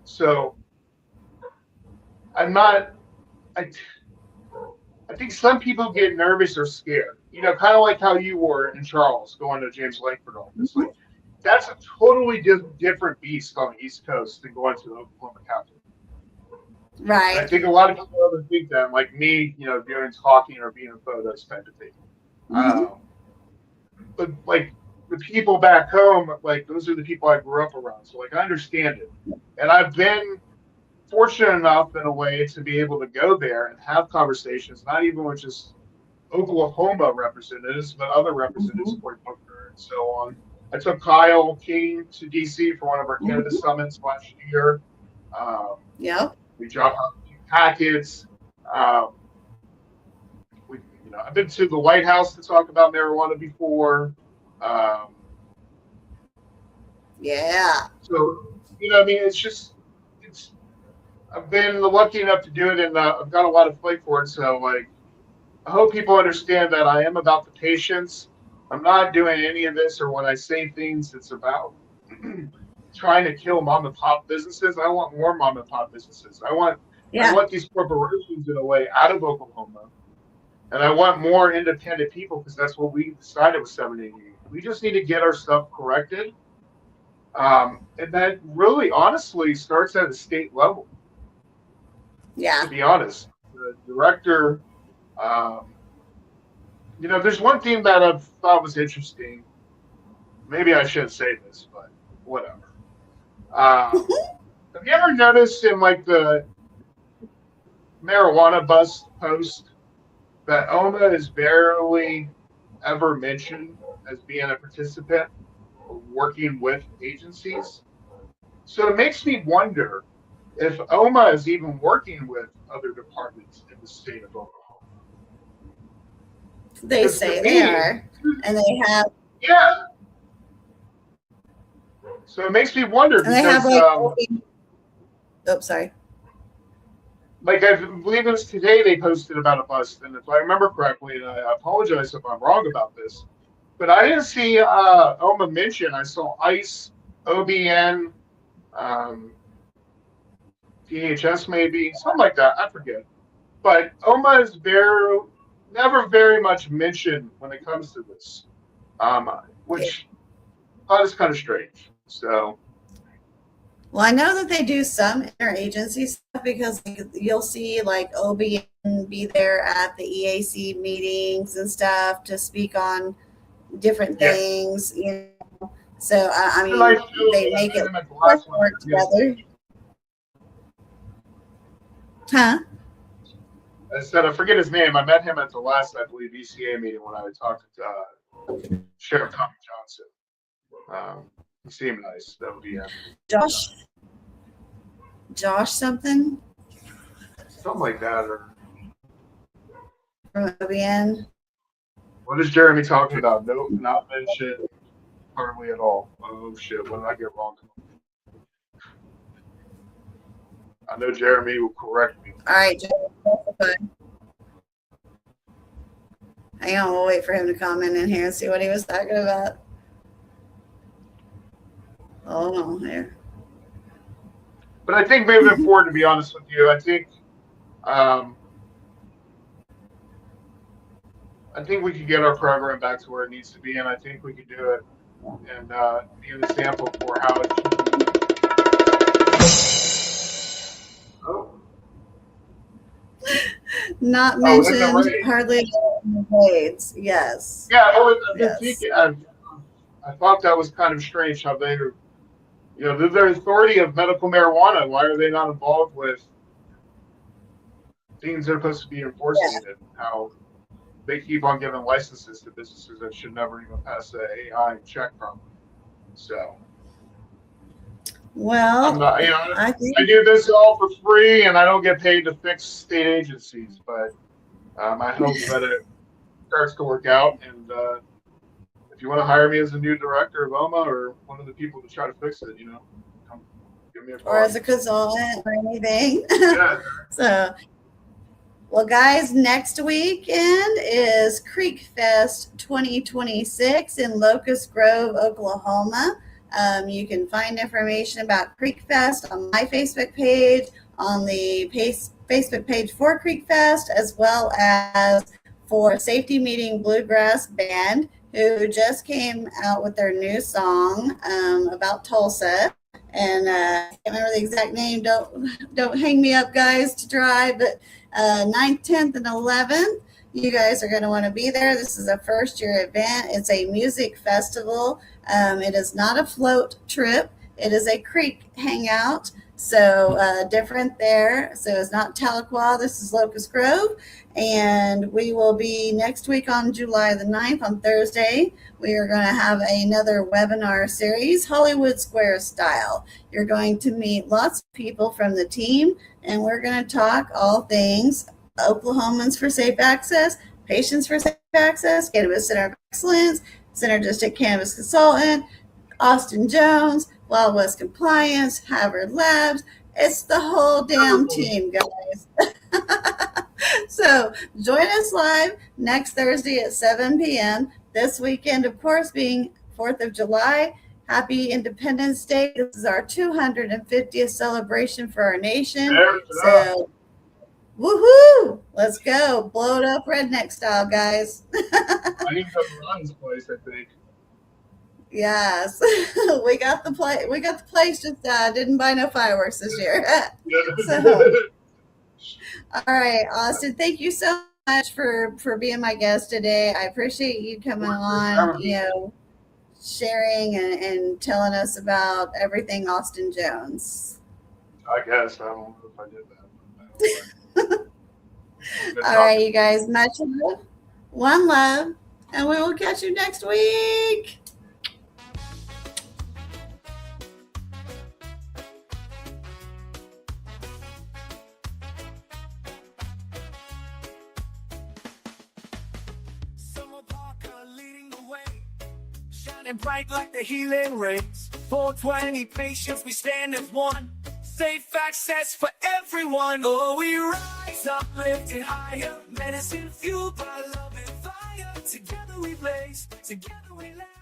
So I'm not, I think some people get nervous or scared, kind of like how you were in Charles going to James Langford office. Like, that's a totally different beast on the East Coast than going to the Oklahoma Capitol. Right. And I think a lot of people overthink that, like me, doing talking or being in photos type of thing. But like the people back home, like those are the people I grew up around. So like I understand it. And I've been fortunate enough in a way to be able to go there and have conversations, not even with just Oklahoma representatives, but other representatives of Booker and so on. I took Kyle King to DC for one of our cannabis summits last year. We dropped off a few packets. I've been to the White House to talk about marijuana before. So, I've been lucky enough to do it, and I've got a lot of fight for it. So, like, I hope people understand that I am about the patients. I'm not doing any of this, or when I say things, it's about trying to kill mom and pop businesses. I want more mom and pop businesses. I want these corporations in a way out of Oklahoma, and I want more independent people because that's what we decided with 788. We just need to get our stuff corrected, and that really, honestly, starts at a state level. Yeah. To be honest, the director. There's one thing that I've thought was interesting. Maybe I shouldn't say this, but whatever. Have you ever noticed in like the marijuana bust post that OMA is barely ever mentioned as being a participant or working with agencies? So it makes me wonder if OMA is even working with other departments in the state of Oklahoma. They say they are, and they have. Yeah. So it makes me wonder because they have sorry. Like I believe it was today they posted about a bust, and if I remember correctly, and I apologize if I'm wrong about this, But I didn't see OMA mentioned. I saw ICE, OBN, PHS maybe, something like that. I forget. But OMA is never very much mentioned when it comes to this, which I thought is kind of strange. So, Well, I know that they do some interagency stuff because you'll see like OBN be there at the EAC meetings and stuff to speak on different yeah. things. So I And I mean, feel they make it him at the last one. work together. Huh? I said, I forget his name. I met him at the last, I believe, ECA meeting when I talked to Sheriff Tommy Johnson. He seemed nice. That would be Josh something something like that. Or from OBN. what is Jeremy talking about? Nope, not mentioned hardly at all. Oh shit! What did I get wrong? I know Jeremy will correct me. All right, hang on, we'll wait for him to comment in here and see what he was talking about. Hold on here. But I think moving forward, to be honest with you, I think we could get our program back to where it needs to be, and I think we could do it and be an example for how it should be. Not mentioned hardly in the grades. Yes. Yeah, Yes. I thought that was kind of strange how they are, they're the authority of medical marijuana. Why are they not involved with things they're supposed to be enforcing it? And how they keep on giving licenses to businesses that should never even pass the AI check from. So, Well, I'm not, I do this all for free, and I don't get paid to fix state agencies. But I hope that it starts to work out. And if you want to hire me as a new director of OMA or one of the people to try to fix it, come give me a call. Or as a consultant or anything. Yeah. So, well, guys, next weekend is Creek Fest 2026 in Locust Grove, Oklahoma. You can find information about Creek Fest on my Facebook page, on the Facebook page for Creek Fest, as well as for Safety Meeting Bluegrass Band, who just came out with their new song about Tulsa. And I can't remember the exact name. Don't hang me up, guys, to try. But 9th, 10th, and 11th, you guys are going to want to be there. This is a first-year event. It's a music festival. It is not a float trip. It is a creek hangout. So different there. So it's not Tahlequah. This is Locust Grove. And we will be next week on July the 9th on Thursday. We are going to have another webinar series, Hollywood Square style. You're going to meet lots of people from the team, and we're going to talk all things Oklahomans for Safe Access, Patients for Safe Access, Cannabis Center of Excellence, Center District Cannabis Consultant, Austin Jones, Wild West Compliance, Harvard Labs. It's the whole damn team, guys. So join us live next Thursday at 7 p.m. This weekend, of course, being 4th of July. Happy Independence Day. This is our 250th celebration for our nation. So, woohoo! Let's go. Blow it up redneck style, guys. I need to run this place, I think. Yes. We got the place, just didn't buy no fireworks this year. So, all right, Austin, thank you so much for being my guest today. I appreciate you coming on, sharing and telling us about everything Austin Jones. I guess. I don't know if I did that. All right, you guys, much love, one love, and we will catch you next week. Shining bright like the healing rays. 420 patients, we stand as one. Safe access for everyone. Oh, we rise up, lifted higher. Medicine fueled by love and fire. Together we blaze, together we laugh.